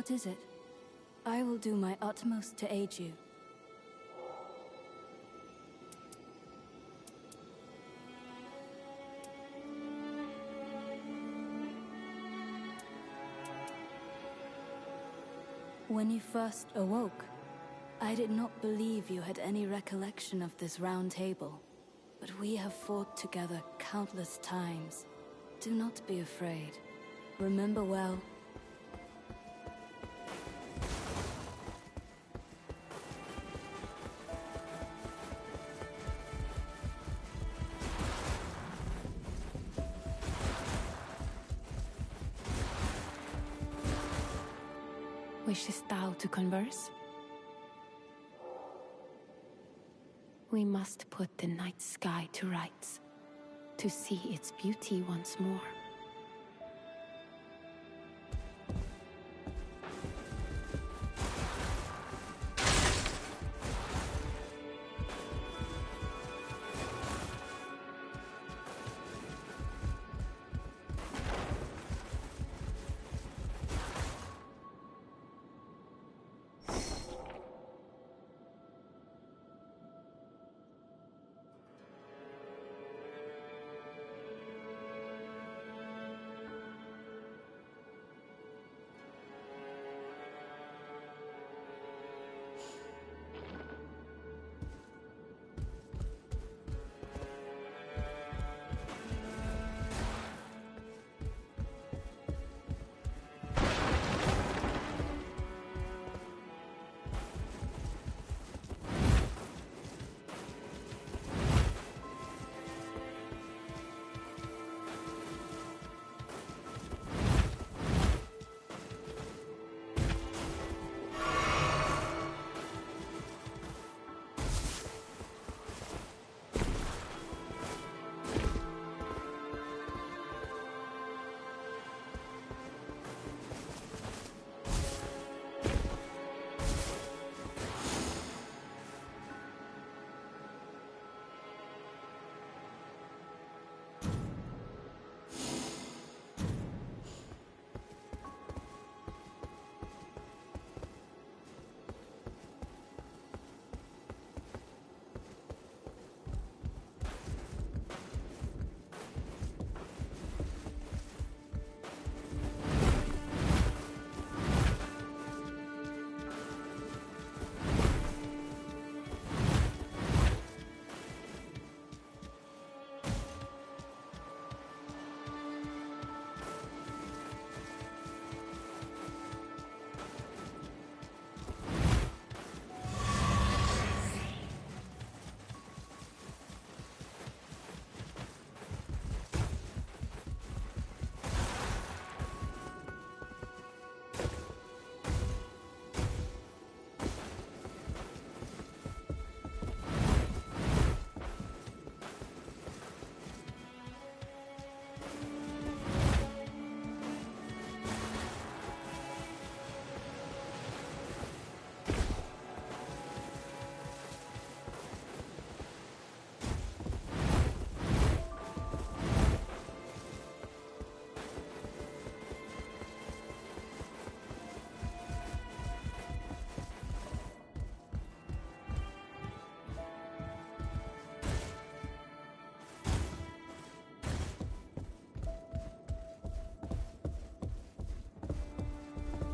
What is it? I will do my utmost to aid you. When you first awoke, I did not believe you had any recollection of this round table. But we have fought together countless times. Do not be afraid. Remember well. Wishest thou to converse? We must put the night sky to rights, to see its beauty once more.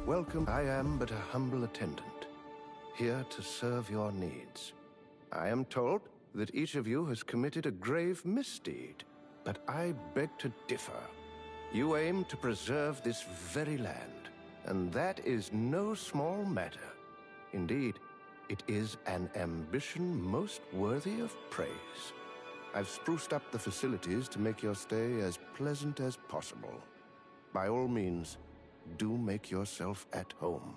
Welcome. I am but a humble attendant, here to serve your needs. I am told that each of you has committed a grave misdeed, but I beg to differ. You aim to preserve this very land, and that is no small matter. Indeed, it is an ambition most worthy of praise. I've spruced up the facilities to make your stay as pleasant as possible. By all means, do make yourself at home.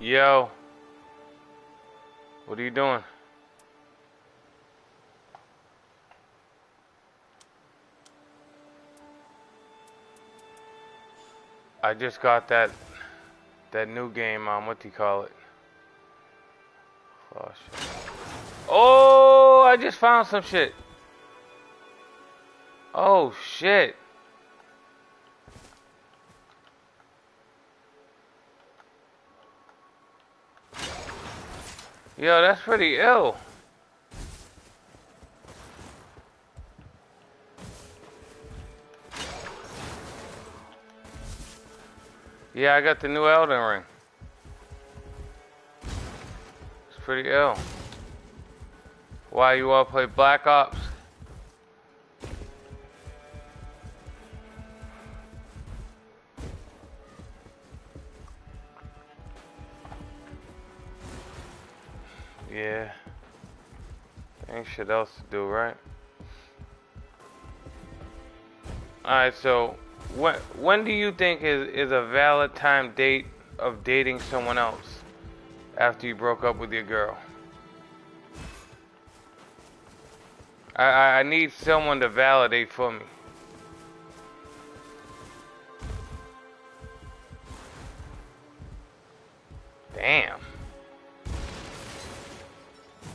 Yo. What are you doing? I just got that new game on, what do you call it? Oh shit. Oh, I just found some shit. Oh shit. Yo, that's pretty ill. Yeah, I got the new Elden Ring. It's pretty ill. Why, you all play Black Ops? Yeah. Ain't shit else to do, right? Alright, so when do you think is a valid time date of dating someone else after you broke up with your girl? I need someone to validate for me. Damn.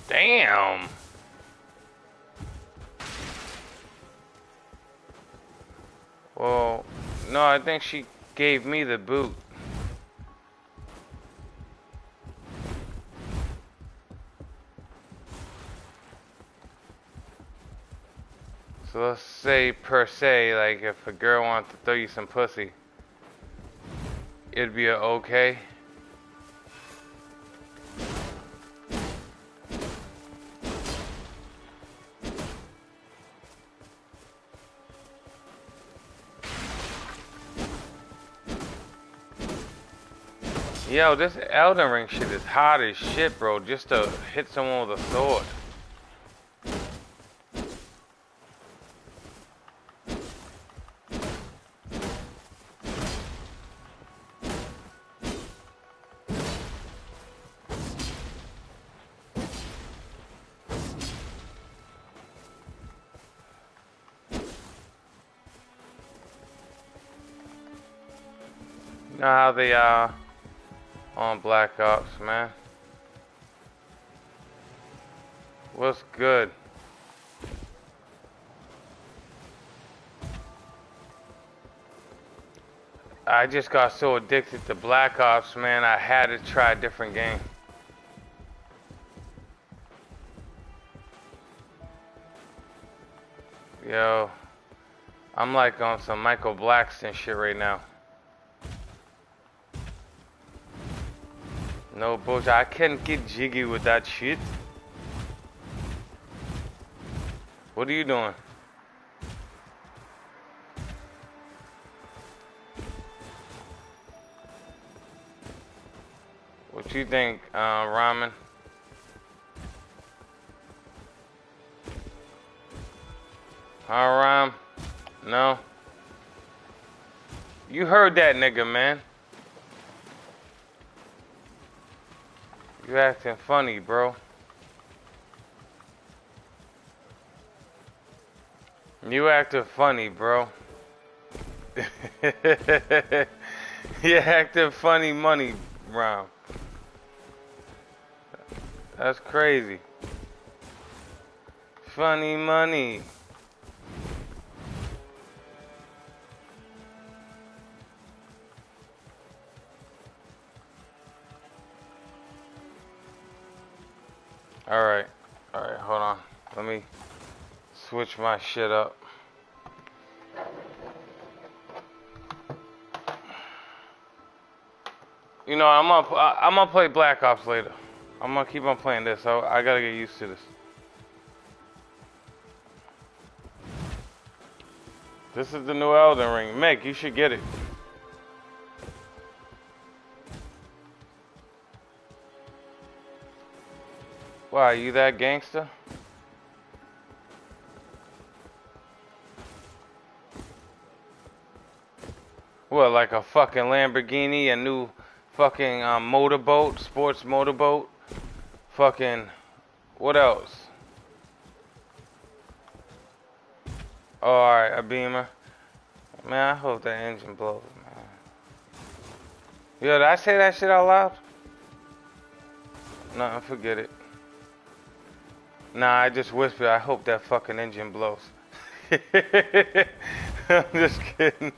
Damn. Well, no, I think she gave me the boot. So let's say, per se, like if a girl wants to throw you some pussy, it'd be a okay. Yo, this Elden Ring shit is hot as shit, bro. Just to hit someone with a sword. You know how they are on Black Ops, man. What's good? I just got so addicted to Black Ops, man, I had to try a different game. Yo, I'm like on some Michael Blackston shit right now. No bullshit, I can't get jiggy with that shit. What are you doing? What you think, Ramen? Ram? No? You heard that nigga, man. You acting funny, bro. You acting funny, bro. You acting funny money, Ram. That's crazy. Funny money. Alright, hold on. Let me switch my shit up. You know, I'm gonna play Black Ops later. I'm gonna keep on playing this. So I gotta get used to this. This is the new Elden Ring. Meg, you should get it. Why, are you that gangster? What, like a fucking Lamborghini, a new Fucking motorboat, sports motorboat. Fucking, what else? Oh, alright, a beamer. Man, I hope that engine blows, man. Yo, did I say that shit out loud? Nah, forget it. Nah, I just whispered, I hope that fucking engine blows. I'm just kidding.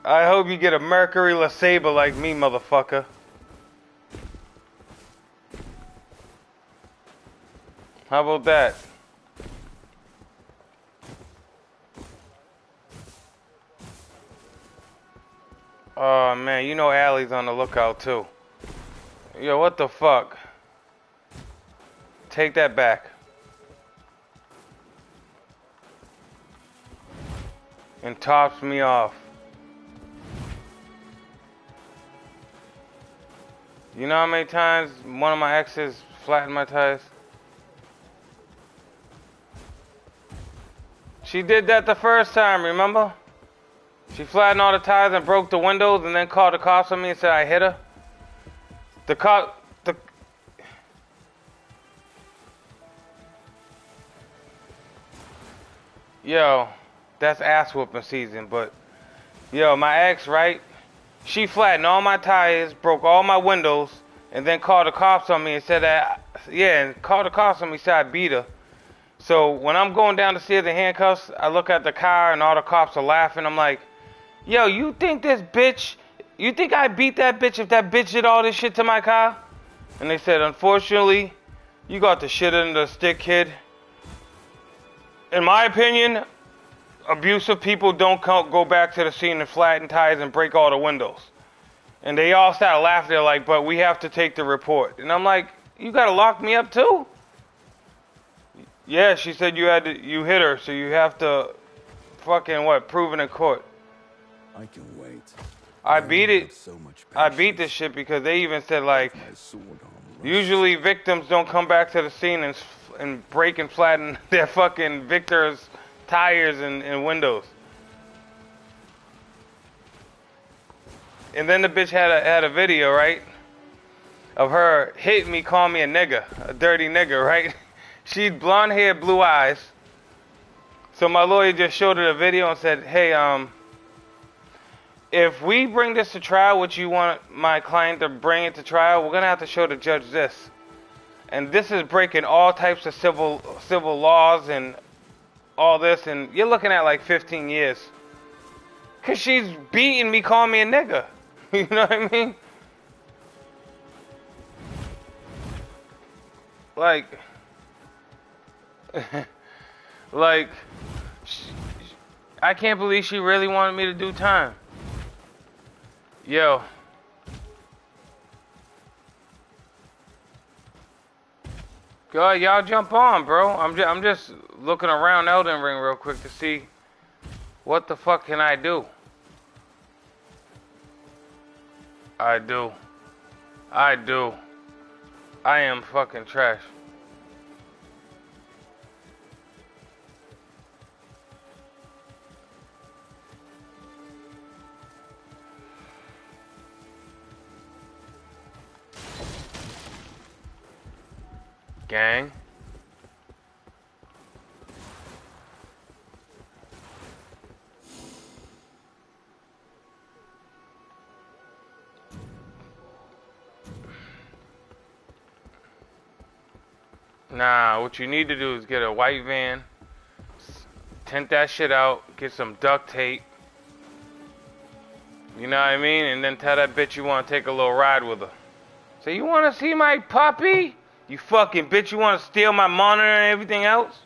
I hope you get a Mercury LeSabre like me, motherfucker. How about that? Oh man, you know Allie's on the lookout too. Yo, what the fuck? Take that back. And tops me off. You know how many times one of my exes flattened my tires? She did that the first time, remember? She flattened all the tires and broke the windows and then called the cops on me and said I hit her. Yo, that's ass whooping season, but yo, my ex, right? She flattened all my tires, broke all my windows, and then called the cops on me and said that, and called the cops on me and said I beat her. So when I'm going down the stairs in handcuffs, I look at the car and all the cops are laughing. I'm like, yo, you think I beat that bitch if that bitch did all this shit to my car? And they said, unfortunately, you got the shit under the stick, kid. In my opinion, abusive people don't go back to the scene and flatten tires and break all the windows. And they all started laughing. They're like, but we have to take the report. And I'm like, you gotta lock me up too? Yeah, she said you hit her, so you have to fucking prove it in court. I can wait. I beat it. I beat this shit because they even said like, usually victims don't come back to the scene and break and flatten their fucking victors' tires and windows. And then the bitch had a video, right, of her hitting me, calling me a nigga, a dirty nigga, right? She's blonde hair, blue eyes. So my lawyer just showed her the video and said, hey, if we bring this to trial, which you want my client to bring it to trial, we're gonna have to show the judge this. And this is breaking all types of civil laws and all this, and you're looking at like 15 years. Cause she's beating me, calling me a nigga. You know what I mean? Like, I can't believe she really wanted me to do time. Yo. God, y'all jump on, bro. I'm just looking around Elden Ring real quick to see what the fuck can I do. I do. I am fucking trash. Gang. Nah, what you need to do is get a white van, tint that shit out, get some duct tape, you know what I mean? And then tell that bitch you want to take a little ride with her. Say, you want to see my puppy? You fucking bitch, you want to steal my monitor and everything else?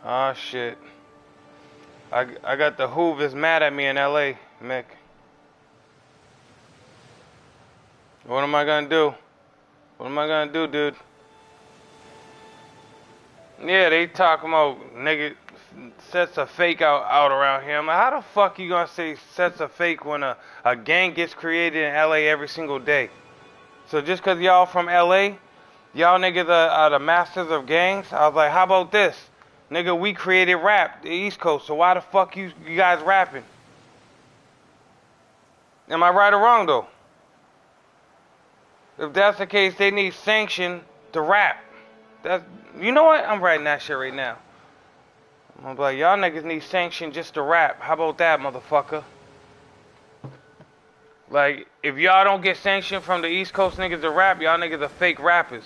Oh shit. I got the Hoovers mad at me in LA, Mick. What am I gonna do? What am I gonna do, dude? Yeah, they talking about nigga sets a fake out around here. I'm like, how the fuck you gonna say sets a fake when a gang gets created in LA every single day? So just cause y'all from LA, y'all niggas are the masters of gangs? I was like, how about this? Nigga, we created rap, the East Coast, so why the fuck you guys rapping? Am I right or wrong though? If that's the case, they need sanction to rap. That's, you know what? I'm writing that shit right now. I'm gonna be like, y'all niggas need sanction just to rap. How about that, motherfucker? Like, if y'all don't get sanction from the East Coast niggas to rap, y'all niggas are fake rappers.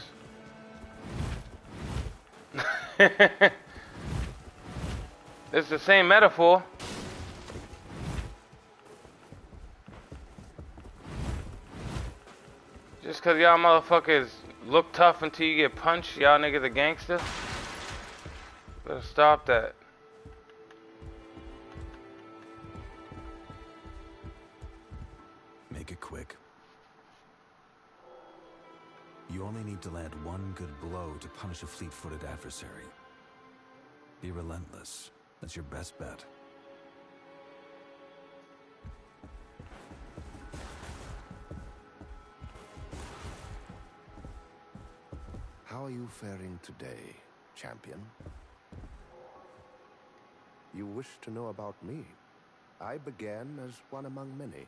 It's the same metaphor. Just cause y'all motherfuckers look tough until you get punched, y'all niggas a gangster? Better stop that. Make it quick. You only need to land one good blow to punish a fleet-footed adversary. Be relentless. That's your best bet. How are you faring today, champion? You wish to know about me? I began as one among many,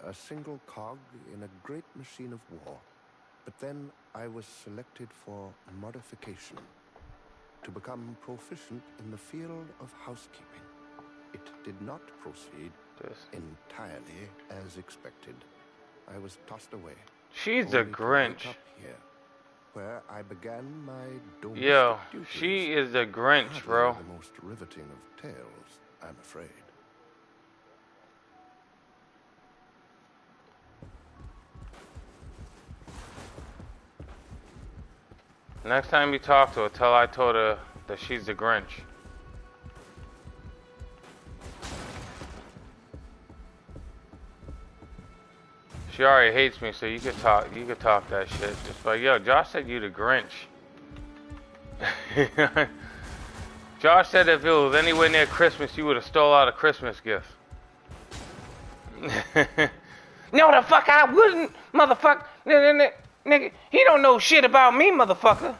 a single cog in a great machine of war. But then I was selected for modification, to become proficient in the field of housekeeping. It did not proceed entirely as expected. I was tossed away. She's a Grinch. Up here, where I began my domestic Yo, duties. she is the Grinch, bro. The most riveting of tales, I'm afraid. Next time you talk to her, tell I told her that she's the Grinch. She already hates me, so you could talk that shit. Just like, yo, Josh said you the Grinch. Josh said if it was anywhere near Christmas, you would have stole out a Christmas gift. No, the fuck I wouldn't, motherfucker. Nigga, he don't know shit about me, motherfucker.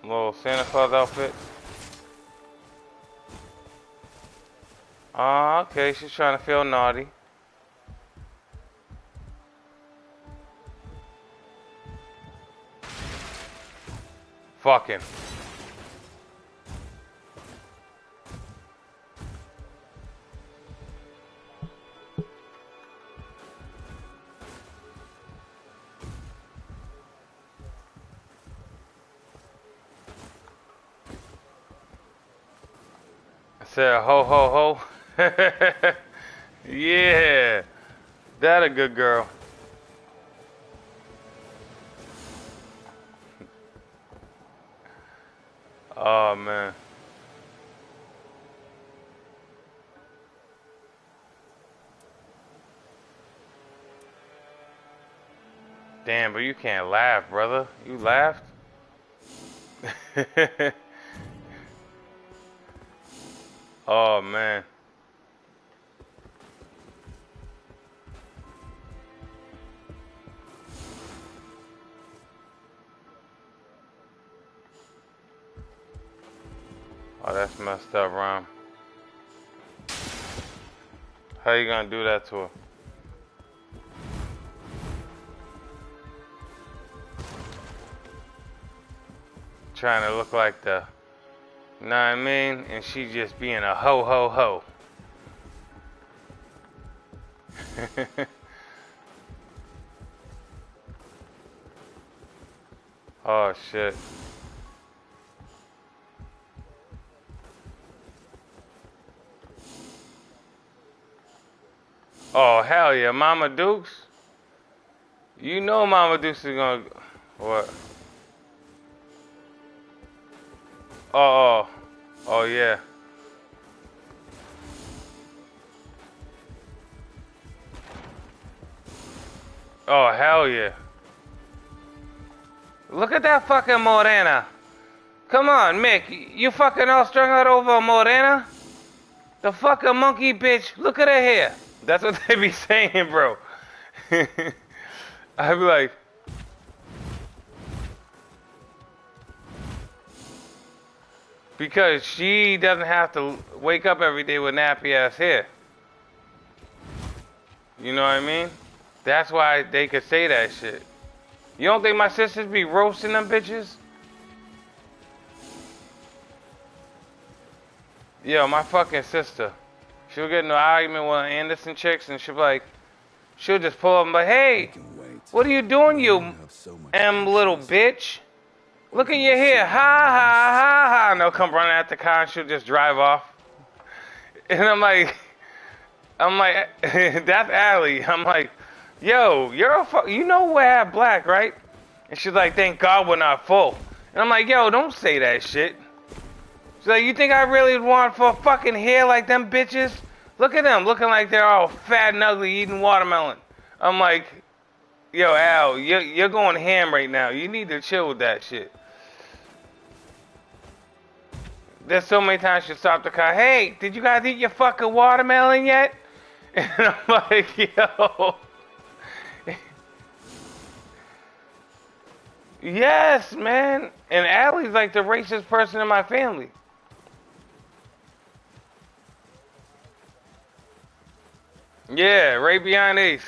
Little Santa Claus outfit. Oh, okay, she's trying to feel naughty. Fucking. I said ho ho ho. Yeah. That a good girl. Oh man. Damn, but you can't laugh, brother. You laughed? Oh man. Oh, that's messed up, Ron. How you gonna do that to her? Trying to look like the, you know what I mean? And she just being a ho ho ho. Oh shit. Oh hell yeah, Mama Dukes. You know Mama Dukes is gonna. What? Oh, oh yeah. Oh, hell yeah. Look at that fucking Morena. Come on, Mick. You fucking all strung out over Morena? The fucking monkey bitch. Look at her hair. That's what they be saying, bro. I be like... Because she doesn't have to wake up every day with nappy ass hair. You know what I mean? That's why they could say that shit. You don't think my sisters be roasting them bitches? Yo, my fucking sister. She'll get in an argument with Anderson chicks and she'll be like, she'll just pull up and be like, hey, what are you doing, you little bitch? Look at your hair. Ha ha ha ha. And they'll come running at the car and she'll just drive off. And I'm like, that's Allie. I'm like, yo, you know we're half black, right? And she's like, thank God we're not full. And I'm like, yo, don't say that shit. She's like, you think I really want for fucking hair like them bitches? Look at them, looking like they're all fat and ugly eating watermelon. I'm like, yo, Al, you're going ham right now. You need to chill with that shit. There's so many times she stopped the car. Hey, did you guys eat your fucking watermelon yet? And I'm like, yo. Yes, man. And Allie's like the racist person in my family. Yeah, right behind Ace.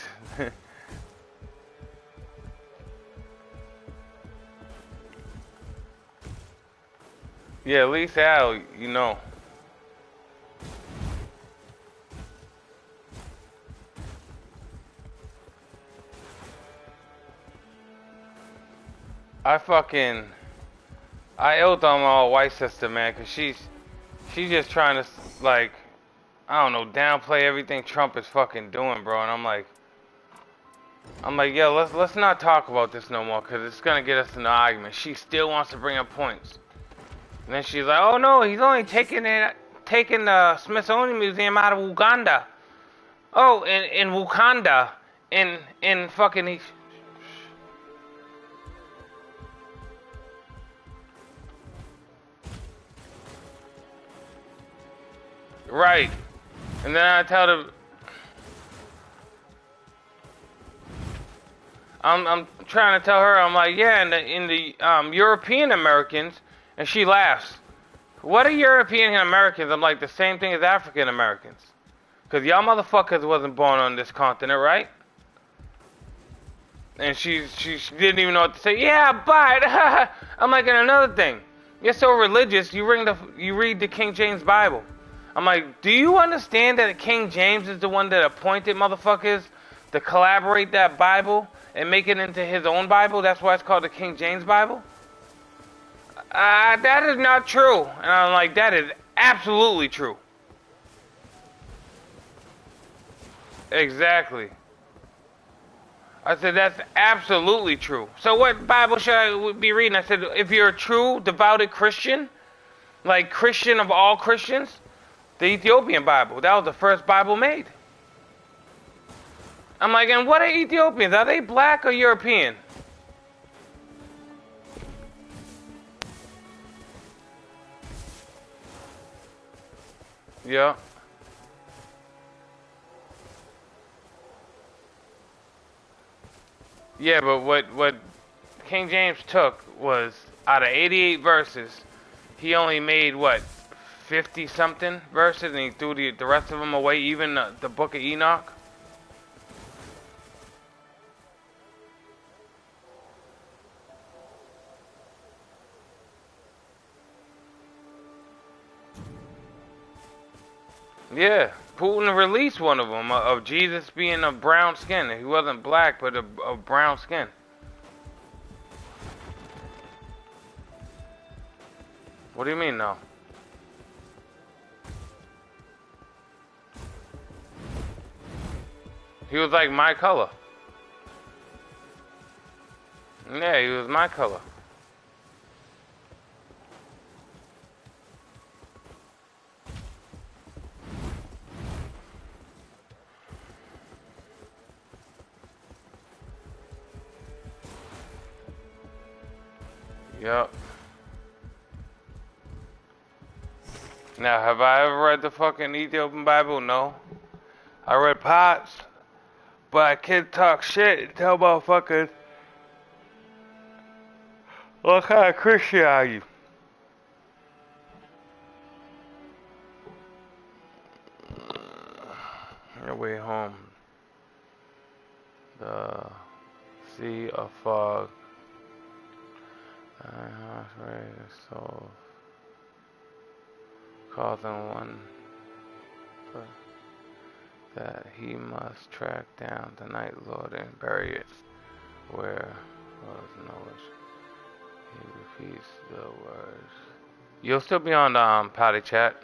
Yeah, at least Al, you know. I ill on my old white sister, man, cause she's just trying to, like, I don't know, downplay everything Trump is fucking doing, bro. And I'm like, yo, let's not talk about this no more, cause it's gonna get us in an argument. She still wants to bring up points, and then she's like, oh no, he's only taking the Smithsonian Museum out of Uganda. Oh, in Wakanda, in fucking. Right. And then I tell them, I'm trying to tell her, I'm like, yeah, in the European Americans, and she laughs. What are European Americans? I'm like, the same thing as African Americans. Because y'all motherfuckers wasn't born on this continent, right? And she didn't even know what to say. Yeah, but I'm like, and another thing, you're so religious, you read the King James Bible. I'm like, do you understand that King James is the one that appointed motherfuckers to collaborate that Bible and make it into his own Bible? That's why it's called the King James Bible? That is not true. And I'm like, that is absolutely true. Exactly. I said, that's absolutely true. So what Bible should I be reading? I said, if you're a true, devoted Christian, like Christian of all Christians, the Ethiopian Bible. That was the first Bible made. I'm like, and what are Ethiopians? Are they black or European? Yeah. Yeah, but what King James took was, out of 88 verses, he only made, what, 50-something verses, and he threw the rest of them away, even the Book of Enoch. Yeah, Putin released one of them, of Jesus being of brown skin. He wasn't black, but of brown skin. What do you mean, no? He was like my color. Yeah, he was my color. Yup. Now, have I ever read the fucking Ethiopian Bible? No. I read parts, but I can't talk shit and tell motherfuckers what kind of Christian are you? Your way home. The sea of fog. So causing one that he must track down the Night Lord and bury it where was knowledge. He repeats the words. You'll still be on the potty chat.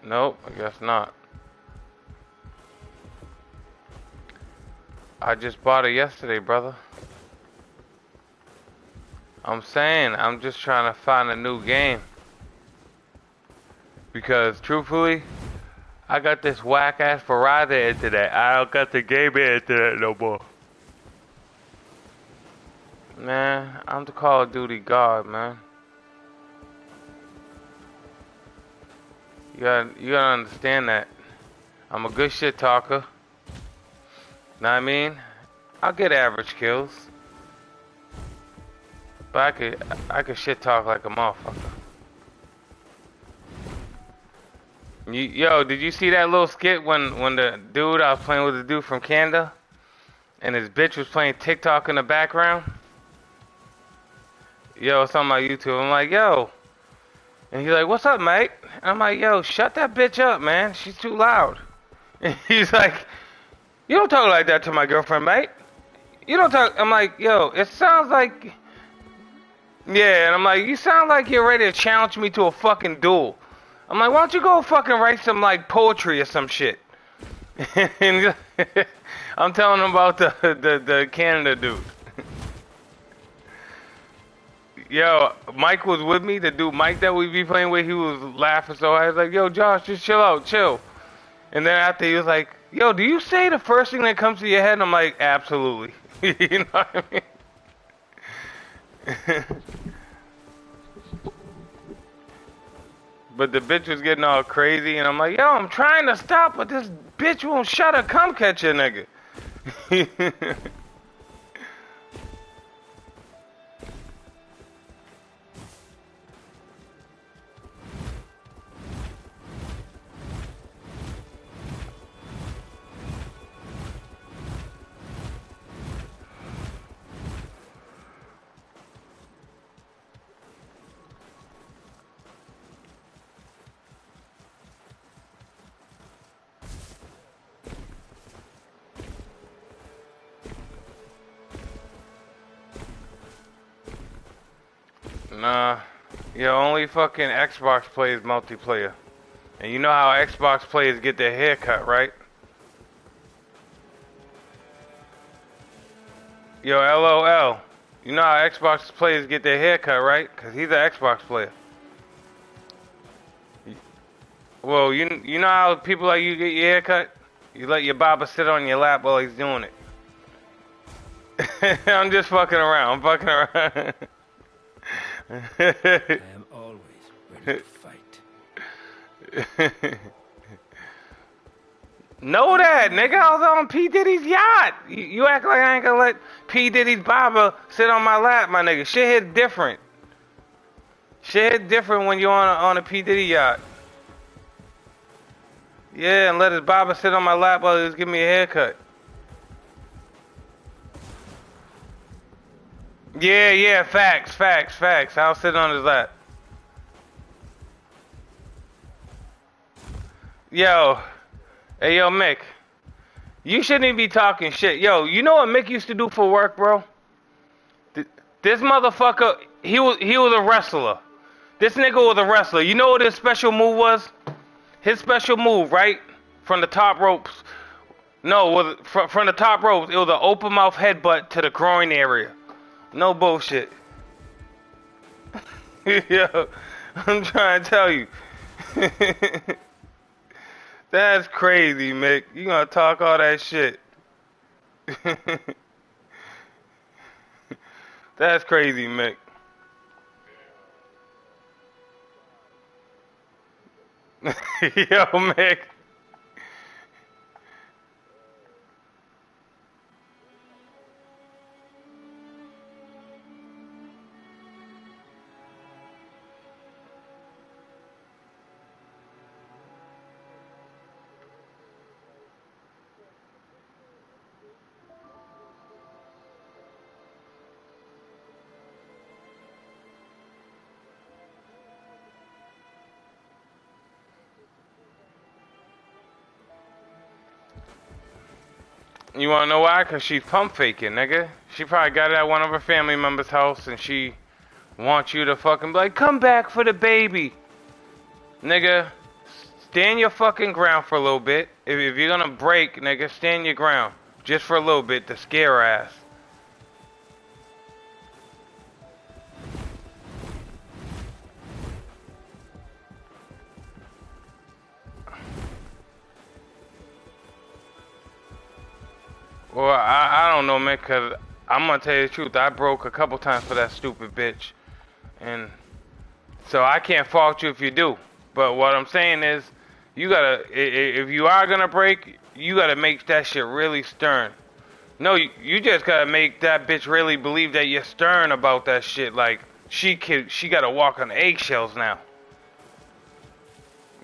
Nope, I guess not. I just bought it yesterday, brother. I'm saying, I'm just trying to find a new game. Because, truthfully, I got this whack-ass Verizon internet. I don't got the gaming internet no more. Man, I'm the Call of Duty god, man. You gotta understand that. I'm a good shit talker. Know what I mean? I'll get average kills. But I could shit talk like a motherfucker. Yo, did you see that little skit when the dude, I was playing with the dude from Canada, and his bitch was playing TikTok in the background? Yo, it's on my YouTube. I'm like, yo. And he's like, what's up, mate? And I'm like, yo, shut that bitch up, man. She's too loud. And he's like, you don't talk like that to my girlfriend, mate. You don't talk. I'm like, yo, it sounds like. Yeah, and I'm like, you sound like you're ready to challenge me to a fucking duel. I'm like, why don't you go fucking write some, like, poetry or some shit? And I'm telling him about the Canada dude. Yo, Mike was with me, the dude Mike that we be playing with, he was laughing so hard. I was like, yo, Josh, just chill out, chill. And then after he was like, yo, do you say the first thing that comes to your head? And I'm like, absolutely. You know what I mean? But the bitch was getting all crazy, and I'm like, yo, I'm trying to stop, but this bitch won't shut her cum catcher, nigga. Nah, yo, only fucking Xbox plays multiplayer. And you know how Xbox players get their hair cut, right? Yo, LOL. You know how Xbox players get their hair cut, right? Because he's an Xbox player. Well, you know how people like you get your hair cut? You let your barber sit on your lap while he's doing it. I'm just fucking around. I'm fucking around. I am always ready to fight. Know that, nigga. I was on P. Diddy's yacht. You act like I ain't gonna let P. Diddy's barber sit on my lap, my nigga. Shit hit different. Shit hit different when you're on a P. Diddy yacht. Yeah, and let his barber sit on my lap while he was giving me a haircut. Yeah, facts. I'll sit on his lap. Yo, hey, yo, Mick. You shouldn't even be talking shit. Yo, you know what Mick used to do for work, bro? This motherfucker, he was a wrestler. This nigga was a wrestler. You know what his special move was? His special move, right? From the top ropes. No, it was from the top rope. It was an open mouth headbutt to the groin area. No bullshit. Yo, I'm trying to tell you. That's crazy, Mick. You gonna talk all that shit. That's crazy, Mick. Yo, Mick. You wanna know why? Cause she's pump faking, nigga. She probably got it at one of her family members' house and she wants you to fucking be like, come back for the baby. Nigga, stand your fucking ground for a little bit. If you're gonna break, nigga, stand your ground. Just for a little bit to scare her ass. Well, I don't know, man, because I'm going to tell you the truth. I broke a couple times for that stupid bitch. And so I can't fault you if you do. But what I'm saying is, you got to, if you are going to break, you got to make that shit really stern. No, you just got to make that bitch really believe that you're stern about that shit. Like, she got to walk on eggshells now.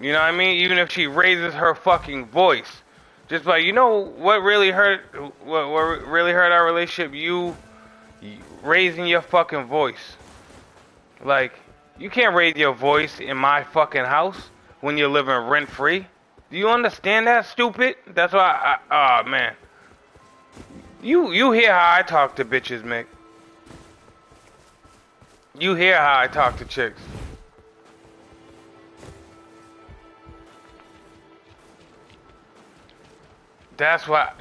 You know what I mean? Even if she raises her fucking voice. Just like, you know what really hurt our relationship? You raising your fucking voice. Like, you can't raise your voice in my fucking house when you're living rent free. Do you understand that, stupid? That's why oh man. You hear how I talk to bitches, Mick. You hear how I talk to chicks. That's what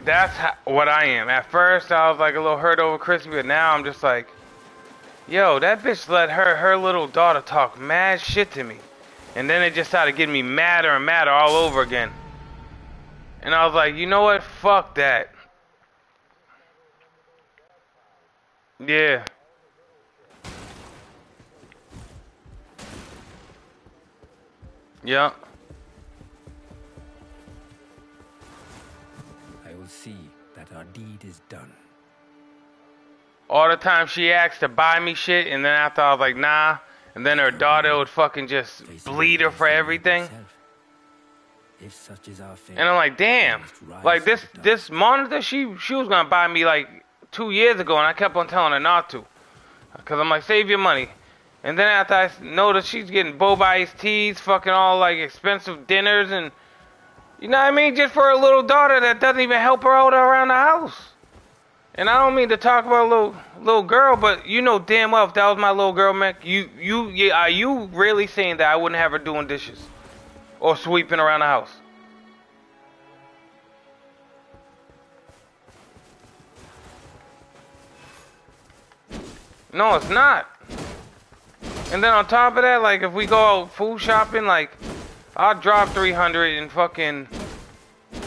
I am. At first, I was like a little hurt over Chrissy, but now I'm just like, yo, that bitch let her little daughter talk mad shit to me. And then it just started getting me madder and madder all over again. And I was like, you know what? Fuck that. Yeah. Yeah. See that our deed is done. All the time she asked to buy me shit, and then after I was like, nah, and then her daughter would fucking just bleed her for everything. If such is our fate, and I'm like, damn, like this monitor she was gonna buy me like 2 years ago, and I kept on telling her not to, cause I'm like, save your money. And then after I noticed she's getting boba iced teas, fucking all like expensive dinners, and you know what I mean? Just for a little daughter that doesn't even help her out around the house. And I don't mean to talk about a little girl, but you know damn well if that was my little girl, Mick, are you really saying that I wouldn't have her doing dishes or sweeping around the house? No, it's not. And then on top of that, like if we go out food shopping, like I'll drop 300 and fucking...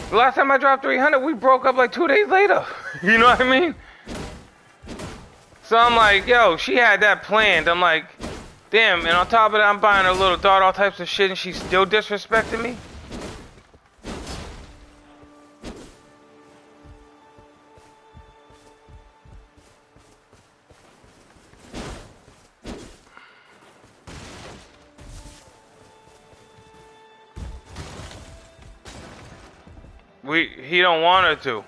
The last time I dropped 300, we broke up like 2 days later. You know what I mean? So I'm like, yo, she had that planned. I'm like, damn, and on top of that, I'm buying her little daughter all types of shit and she's still disrespecting me? He don't want her to.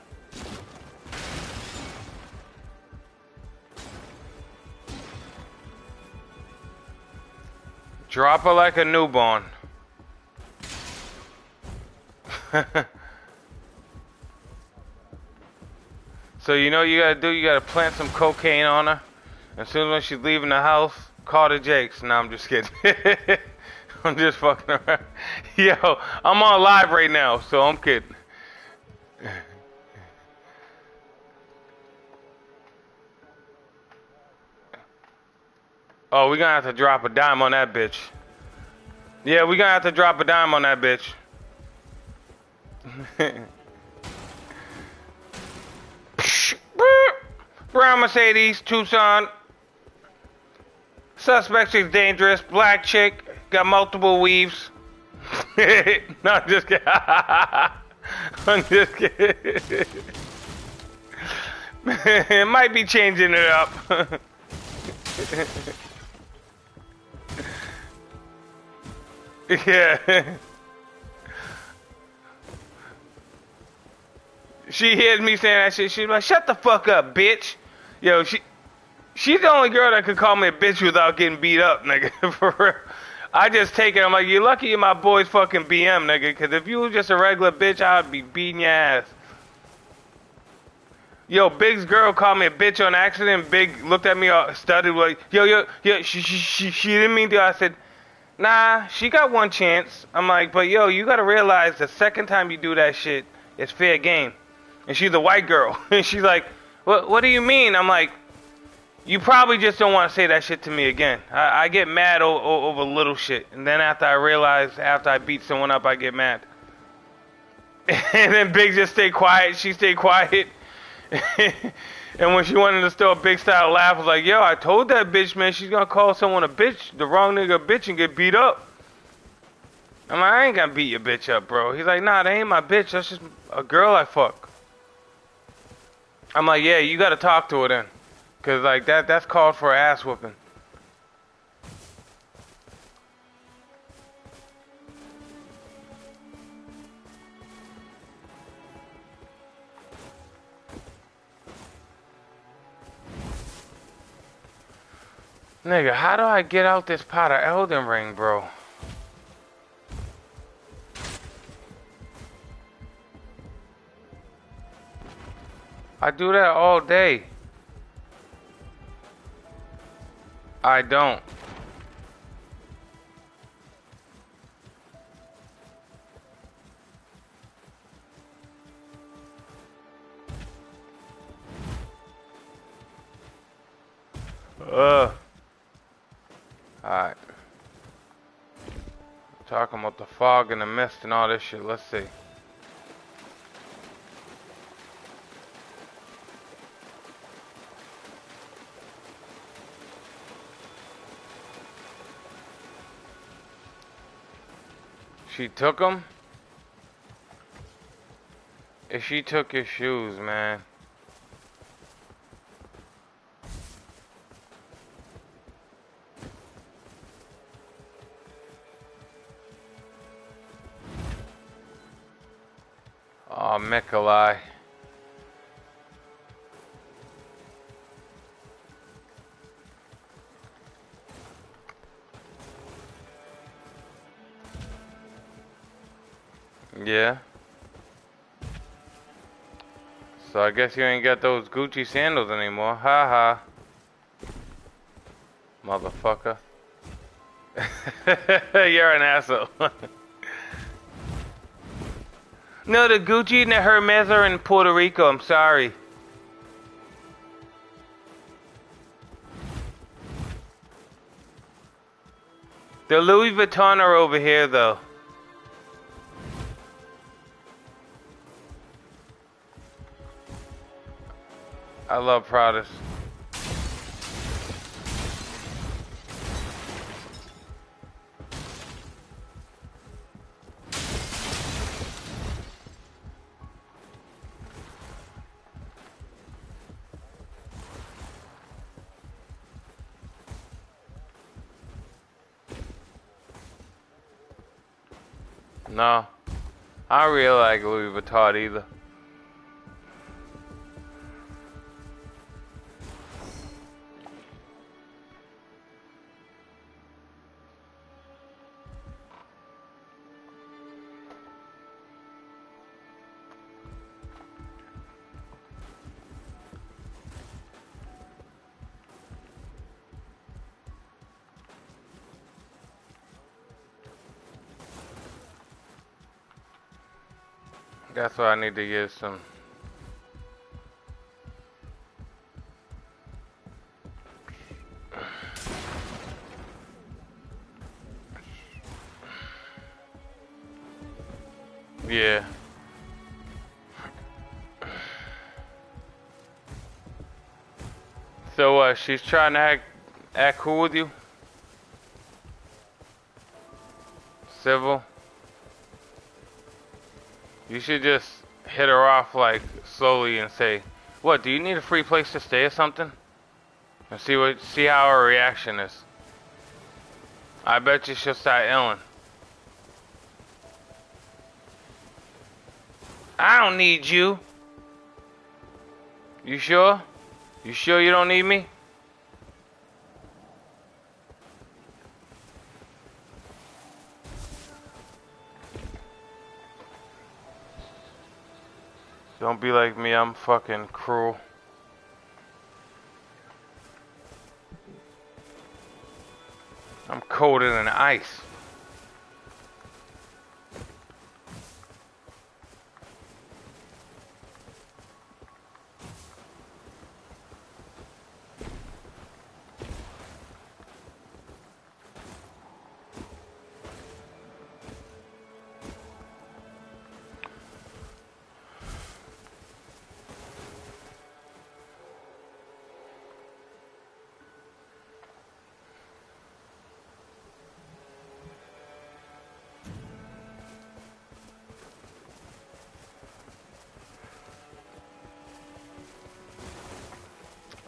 Drop her like a newborn. So you know what you gotta do? You gotta plant some cocaine on her. As soon as she's leaving the house, call the Jakes. No, I'm just kidding. I'm just fucking around. Yo, I'm on live right now, so I'm kidding. Oh, we gonna have to drop a dime on that bitch. Yeah, we gonna have to drop a dime on that bitch. Brown Mercedes, Tucson. Suspect is dangerous. Black chick. Got multiple weaves. No, I'm just kidding. I'm just kidding. It might be changing it up. Yeah. She hears me saying that shit. She's like, "Shut the fuck up, bitch." Yo, she's the only girl that could call me a bitch without getting beat up, nigga. For real. I just take it. I'm like, you're lucky you're my boy's fucking BM, nigga. Because if you was just a regular bitch, I'd be beating your ass. Yo, Big's girl called me a bitch on accident. Big looked at me all studied like, yo, she didn't mean to. I said, nah, she got one chance. I'm like, but yo, you gotta realize the second time you do that shit, it's fair game. And she's a white girl. And she's like, what do you mean? I'm like, you probably just don't want to say that shit to me again. I get mad over little shit. And then after I realize, after I beat someone up, I get mad. And then Big just stayed quiet. She stayed quiet. And when she wanted to start, Big style laugh, was like, yo, I told that bitch, man, she's gonna call someone a bitch, the wrong nigga a bitch, and get beat up. I'm like, I ain't gonna beat your bitch up, bro. He's like, nah, that ain't my bitch, that's just a girl I fuck. I'm like, yeah, you gotta talk to her then. Cause like that's called for an ass whooping. Nigga, how do I get out this pot of Elden Ring, bro? I do that all day. I don't. Alright. Talking about the fog and the mist and all this shit. Let's see. She took them? If she took your shoes, man. Oh, Mikolai. Yeah. So I guess you ain't got those Gucci sandals anymore. Ha ha. Motherfucker. You're an asshole. No, the Gucci and the Hermes are in Puerto Rico. I'm sorry. The Louis Vuitton are over here, though. I love Pradas. No, I don't really like Louis Vuitton either. That's why I need to get some. Yeah. So she's trying to act cool with you? Civil? You should just hit her off like slowly and say, "What, do you need a free place to stay or something?" And see how her reaction is. I bet you she'll start yelling. I don't need you. You sure? You sure you don't need me? Don't be like me, I'm fucking cruel. I'm colder than ice.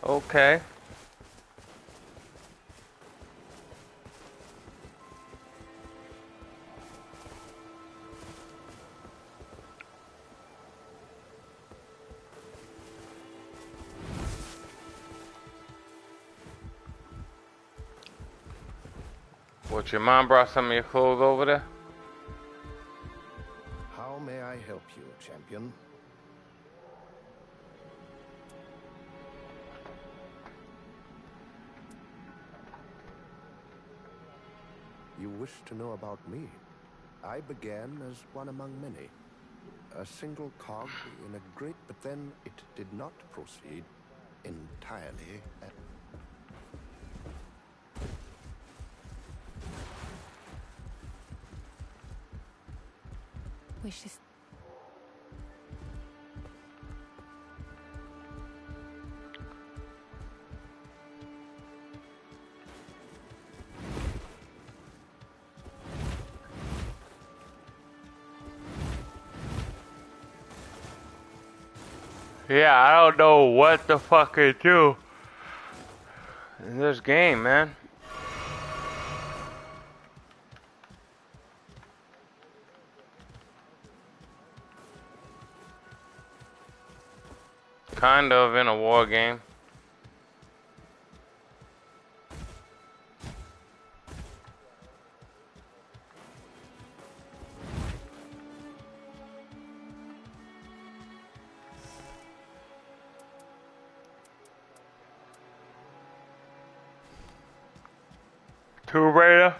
Okay. What, your mom brought some of your clothes over there? How may I help you, champion? You wish to know about me? I began as one among many. A single cog in a great, but then it did not proceed entirely. Wishes. Yeah, I don't know what the fuck to do in this game, man. Kind of in a war game. Tomb Raider.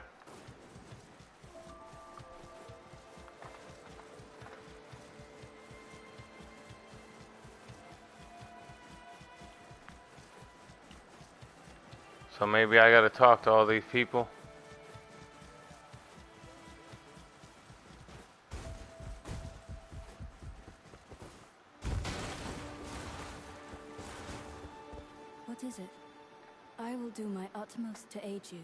So maybe I gotta talk to all these people. What is it? I will do my utmost to aid you.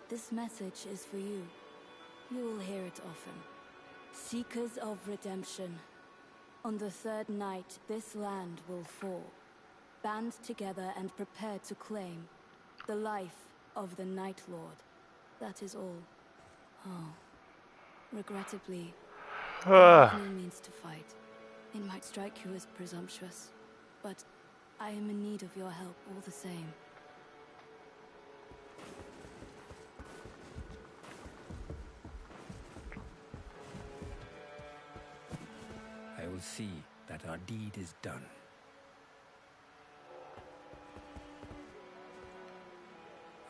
This message is for you. You will hear it often. Seekers of redemption. On the third night, this land will fall. Band together and prepare to claim the life of the Night Lord. That is all. Oh. Regrettably, I have no means to fight. It might strike you as presumptuous, but I am in need of your help all the same. I will see that our deed is done.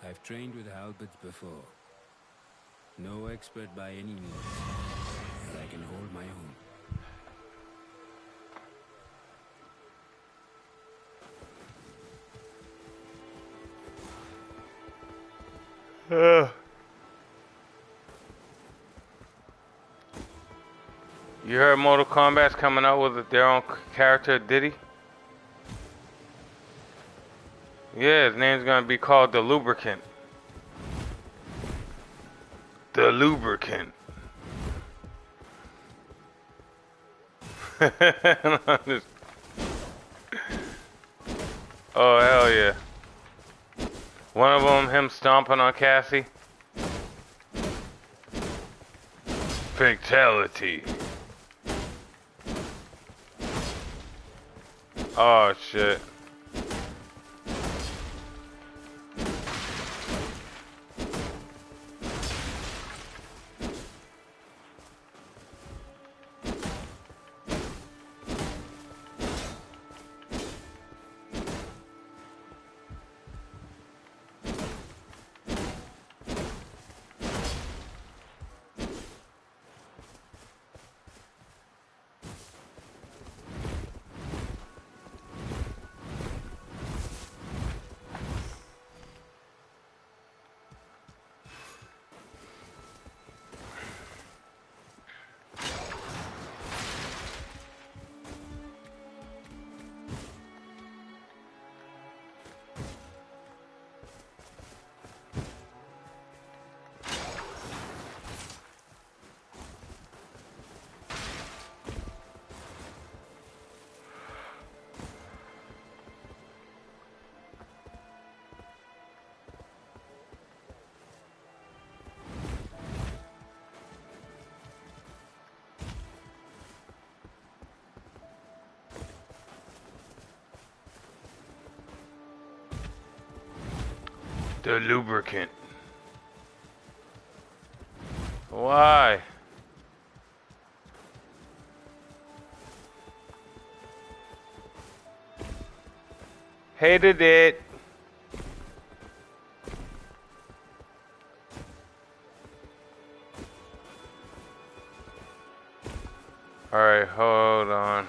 I've trained with halberds before. No expert by any means, but I can hold my own. You heard Mortal Kombat's coming out with their own character, Diddy? Yeah, his name's gonna be called the Lubricant. The Lubricant. Oh, hell yeah. One of them, him stomping on Cassie. Fatality. Oh, shit. The Lubricant. Why? Hated it. Alright, hold on.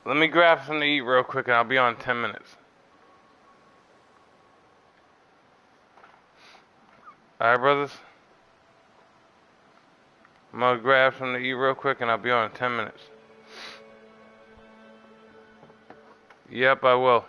Let me grab something to eat real quick and I'll be on in 10 minutes. Alright, brothers? I'm gonna grab something to eat real quick and I'll be on in 10 minutes. Yep, I will.